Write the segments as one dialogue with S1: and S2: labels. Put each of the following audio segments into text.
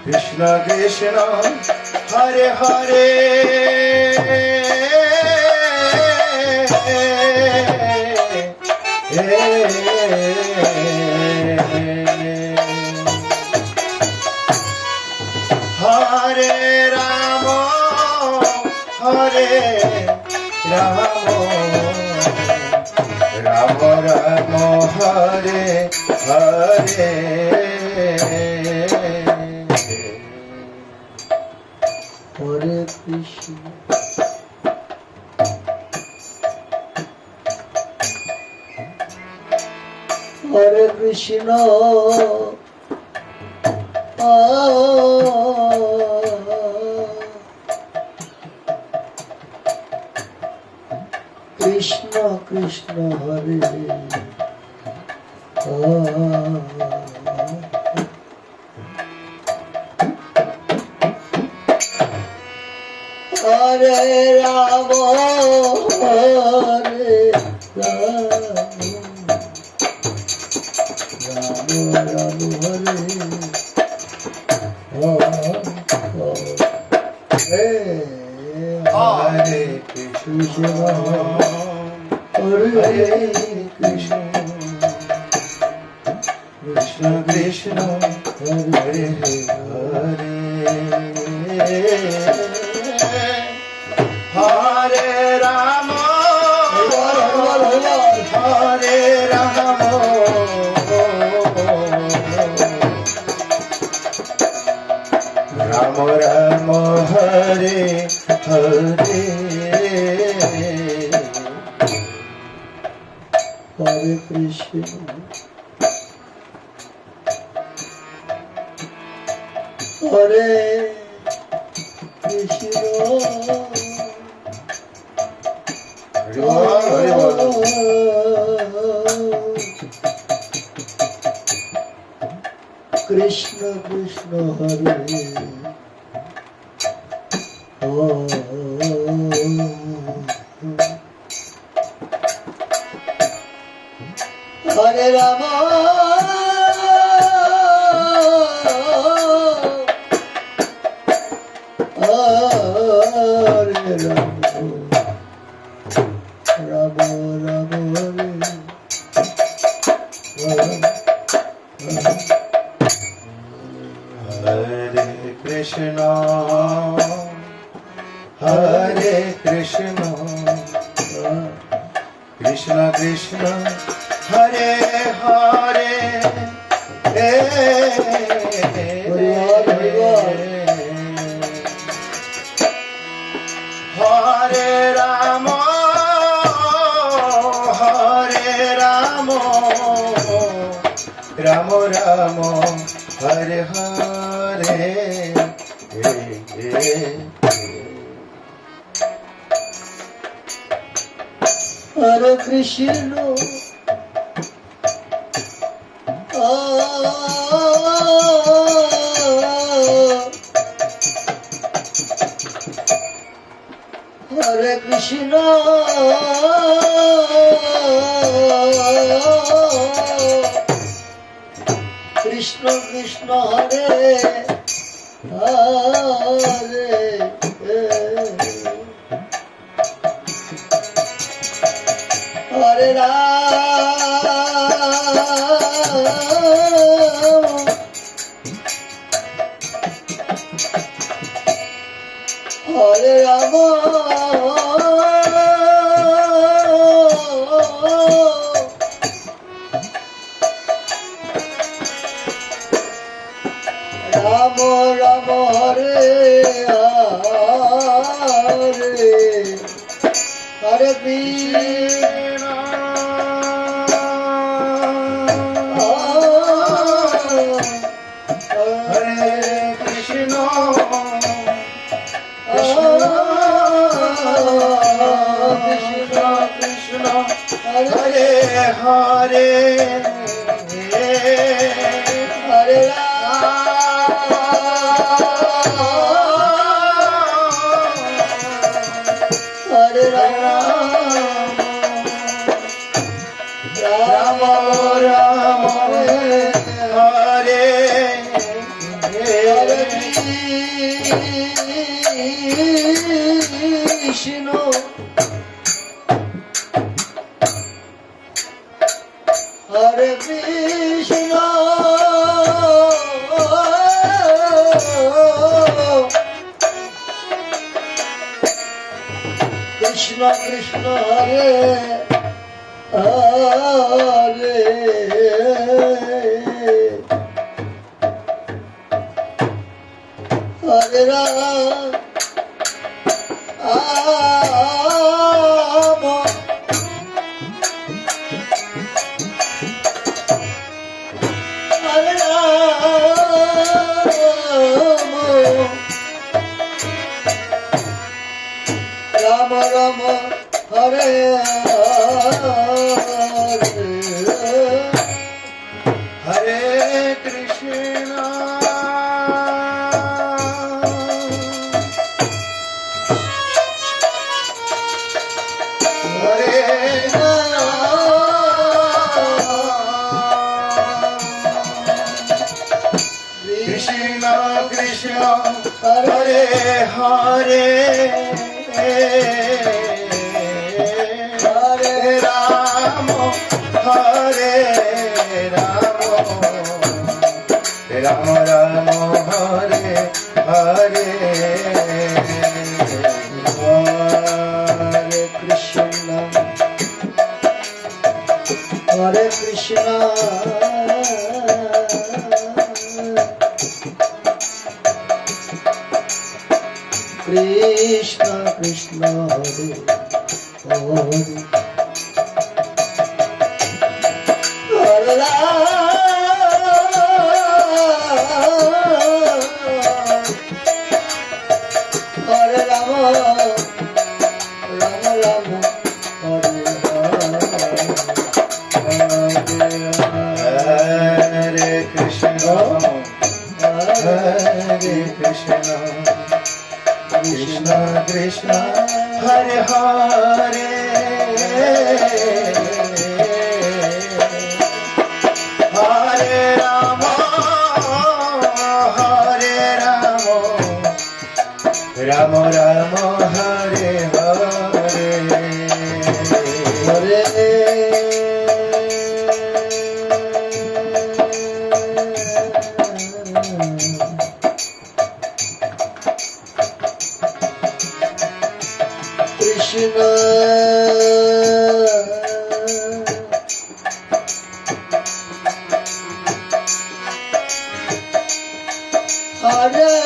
S1: Krishna Krishna Hare Hare Hare Rama Hare Rama Rama Rama Hare Hare Hare Krishna Hare Krishna Krishna Krishna Hare Hare Rama Hare Rama Rama Rama Hare Hare Krishna Hare Krishna Krishna Krishna Hare Hare Hare Rama Hare Rama Rama Rama Hare Hare Hare Krishna Hare Krishna Krishna Krishna Hare Hare Rama Hare Rama Rama Rama Hare Krishna Hare Krishna Krishna Krishna Hare Hare Hare Rama Hare Rama Rama Rama Hare Hare Hare Krishna Hare Krishna Krishna Krishna Hare Hare Hare Hare Rama Rama Rama Hare Hare Hare Krishna Hare Krishna Krishna Krishna Hare Hare Ram Ram Hare Hare Krishna Hare Krishna Krishna Krishna Hare Hare Hare Ram Hare Ram Ram Hare Hare Krishna Hare Krishna Krishna Hare Hare Hare Ram Hare Ram Ram Ram Hare Hare Hare Krishna Hare Krishna Krishna Krishna Hare Hare Hare Hare Ram Ram Ram Hare Hare Krishna Hare Krishna Krishna Krishna Hare Hare Hare Ram Ram Ram Hare Hare Hare Krishna Hare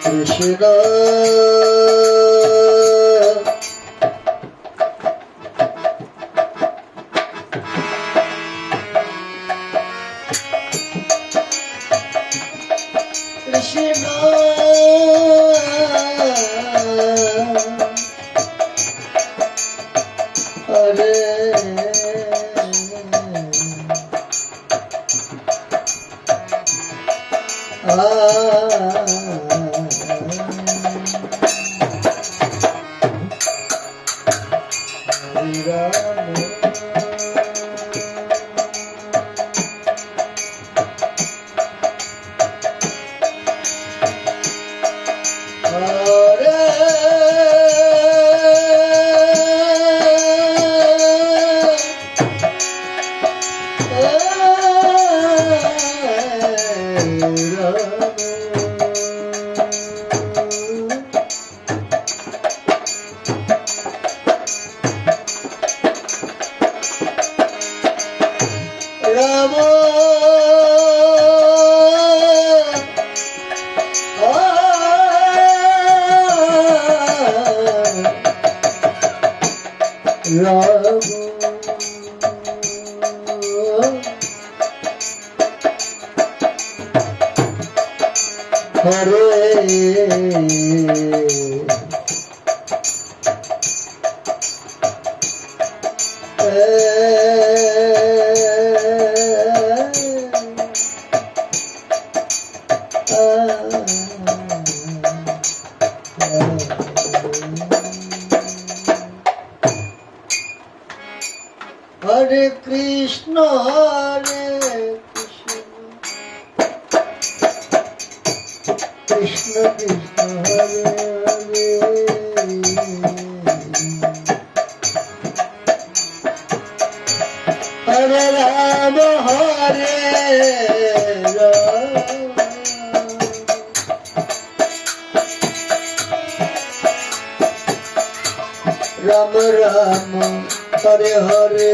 S1: Krishna Krishna Krishna Hare Hare Krishna, Krishna Krishna, Hare Hare, Hare Rama, Hare Rama, Rama Rama, Hare Hare,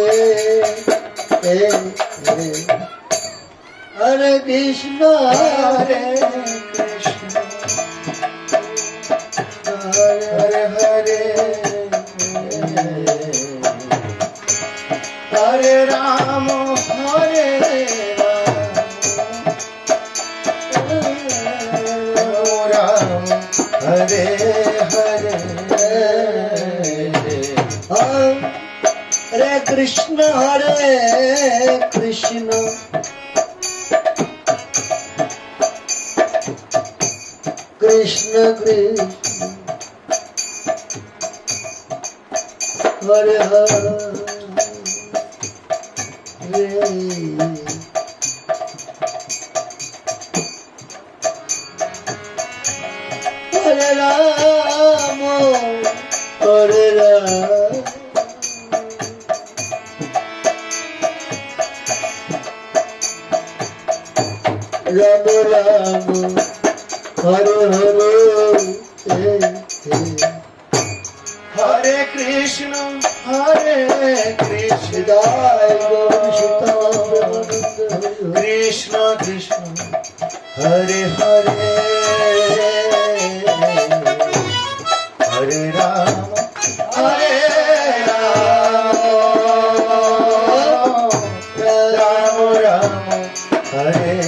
S1: Hare Krishna, Hare Krishna, Hare Hare, Hare Rama, Hare Rama, Hare Hare, Hare Krishna, Hare Krishna, Krishna Krishna, Hare Hare, Hare Rama, Hare Rama, Rama Rama, Hare Hare, Hare Krishna, Hare Krishna, Krishna Krishna, Hare Hare, Hare Rama, Hare Rama, Rama Rama, Hare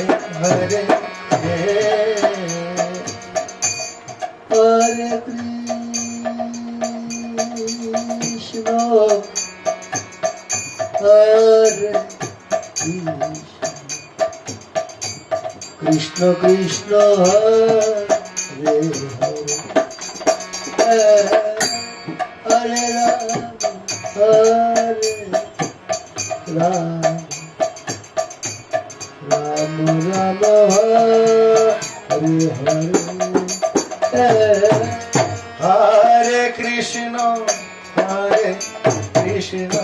S1: Hare, Hare Krishna, Hare Krishna, Krishna Hare Hare, Hare Rama, Rama Rama, Hare Hare, Hare Krishna, Hare Krishna,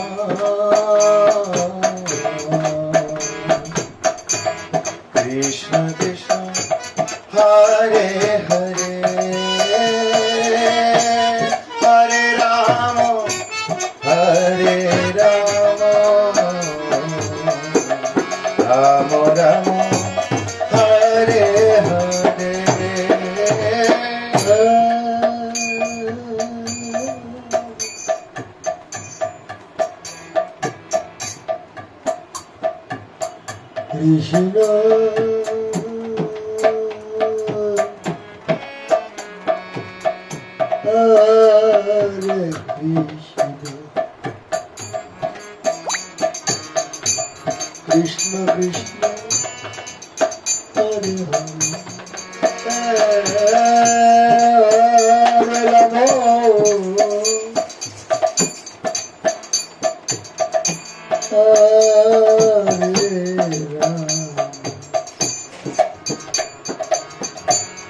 S1: Krishna Krishna, Hare Hare, Hare Rama, Hare Rama, Rama Rama, Hare Hare, Krishna, Hare Krishna, Krishna Krishna, Hare Hare, Hare Rama,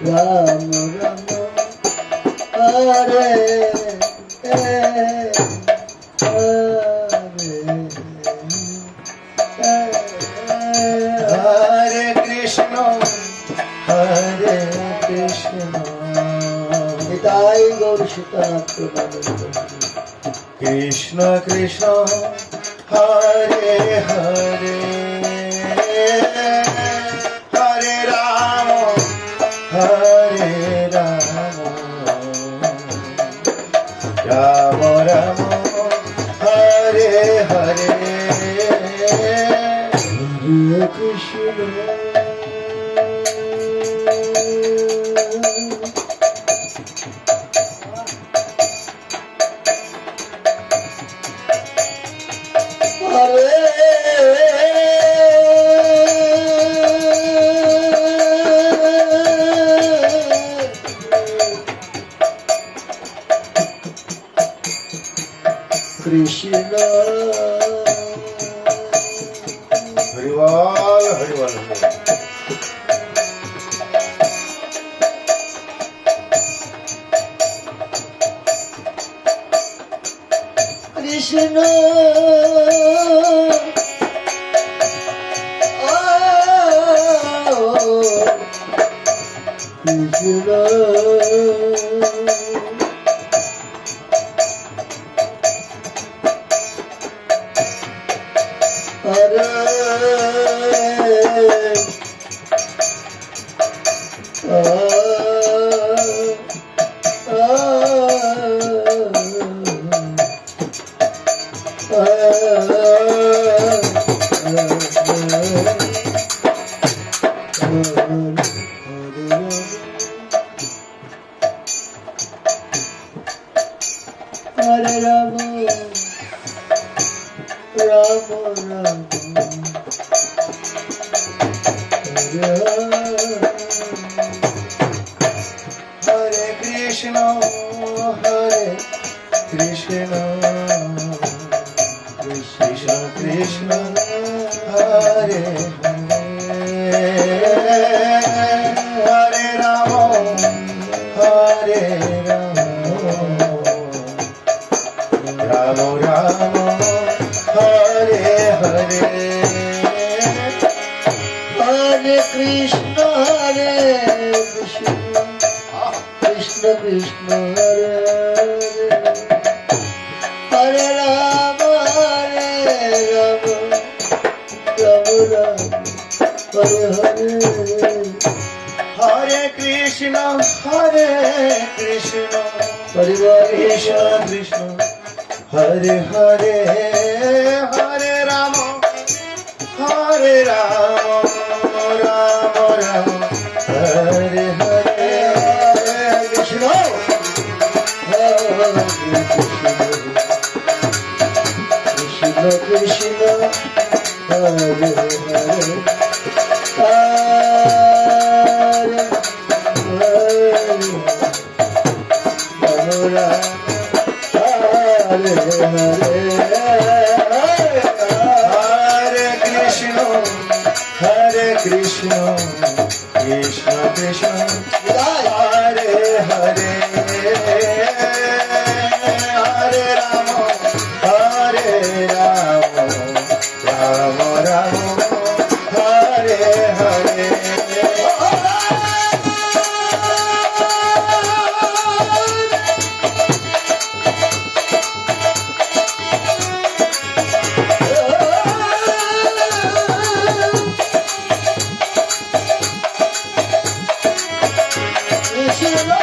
S1: Rama Rama, Hare Hare Krishna, Hare Krishna, Nitai Gaur Sitaram, Krishna Krishna, Hare Hare, Hare Rama, Hare Rama, Rama Rama, Hare Hare, Hare Krishna. Krishna Hari Bol Hari Bol Krishna Hare Rama, Rama Rama, Hare Krishna, Hare Krishna, Krishna Krishna, Hare Hare Rama, Hare Rama. Rama Rama Hare Hare Hare Krishna Krishna Krishna Hare Hare Rama Rama Rama Hare Hare Hare Krishna Hare Krishna Krishna Hare Hare Hare Rama Rama Rama Hare Hare Krishna Hare Krishna Krishna Hare Hare Hare Krishna Krishna Krishna Hare Hare Hare Rama Rama Rama Hare Hare Krishna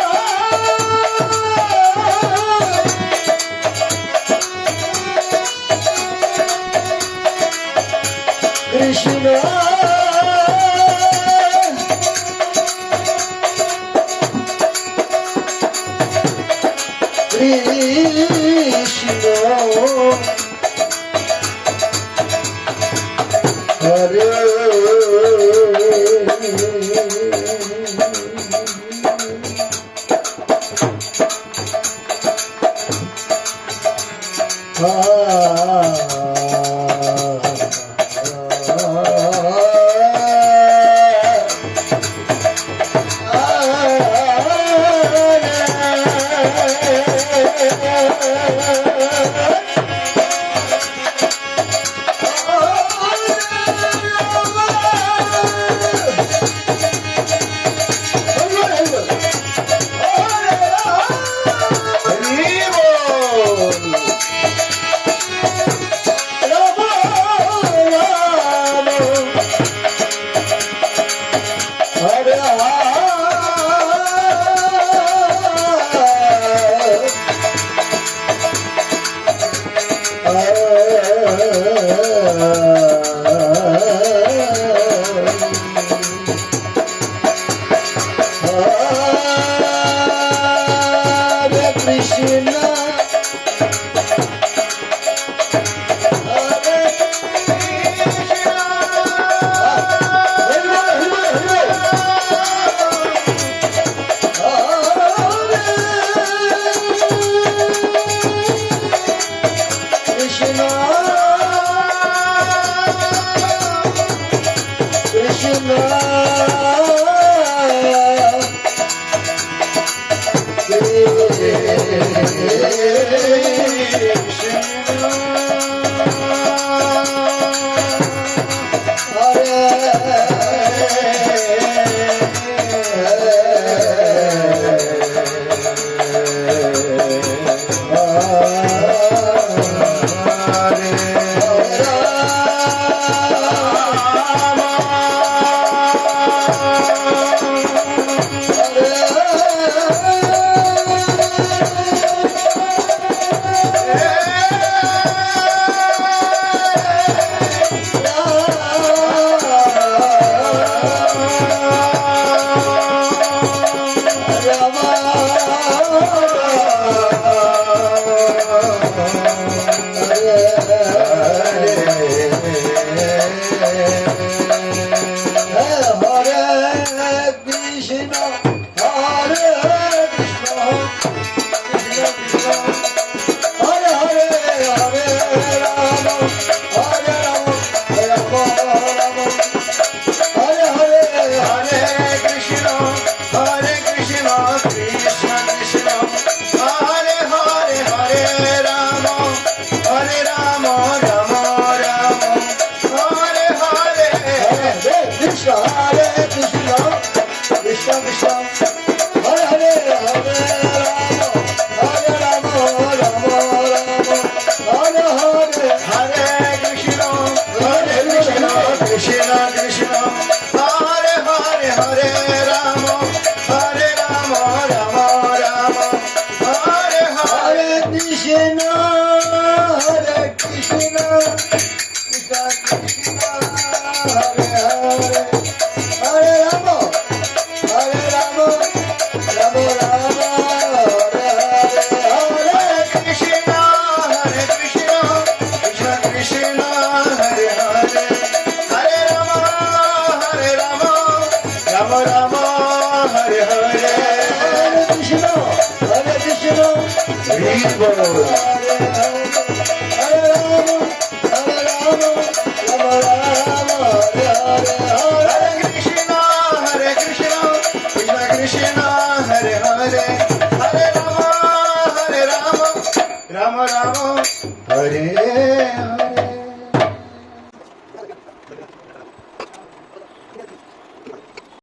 S1: Hare